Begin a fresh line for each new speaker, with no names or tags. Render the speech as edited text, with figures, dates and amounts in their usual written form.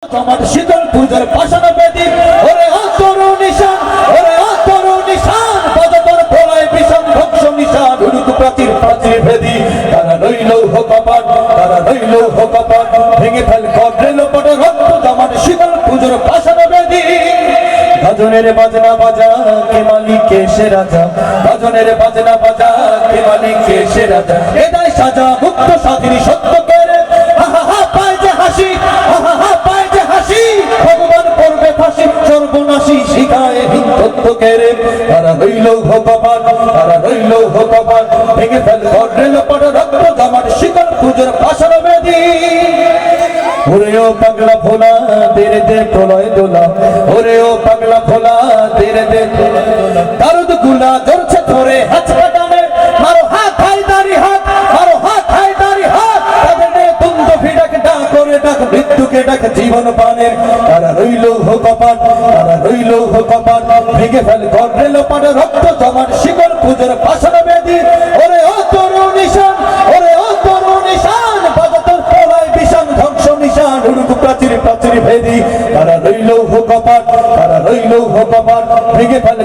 তোমার শীতল পূজার পাশান বেদি ওরে অতরু নিশান ওরে অতরু নিশান বাজাতর প্রলয় বিষম ধ্বংস নিশান উড়ুক প্রাচীর প্রাচীর ভেদি তারা রইল হোকাপান ভেঙে ফেল কবরেল পট রক্ত জমাট শীতল পূজার পাশান বেদি গাজনের বাজনা বাজা কে মালিক কে সে রাজা গাজনের বাজনা বাজা কে মালিক কে সে রাজা এদায় সাজা মুক্ত স্বাধীন সত্য করে আহা হা পায় যে হাসি আহা হা পায় যে হাসি ভগবান করবে ফাঁসি সর্বনাশী শিখায় হিন্দুত্ব কেড়ে তারা রইল হোকাপান ভেঙে ফেল কবরেল পট রক্ত জমাট শীতল পূজার পাশান বেদি ওরে ও পাগলা ভোলা তেরে দে প্রলয় দোলা ওরে ও পাগলা ভোলা তেরে দে দারুদ গুলা ধরছে ধরে হাত কাটানে মারো হাত হাই দাড়ি হাত মারো হাত হাই দাড়ি হাত তাদের নে তুন্দ ফিডাক ডাক করে ডাক মৃত্যুকে ডাক জীবন পানের তারা রইল হোকাপান ভেঙে ফেল কবরেল পট রক্ত জমাট শিকল পূজার পাশান বেদি ওরে ও তরু নিশান ওরে ও তরু নিশান বাজাতর প্রলয় বিষম ধ্বংস নিশান উড়ুক প্রাচীর প্রাচীর ভেদি তারা রইল হোকাপান ভেঙে ফেল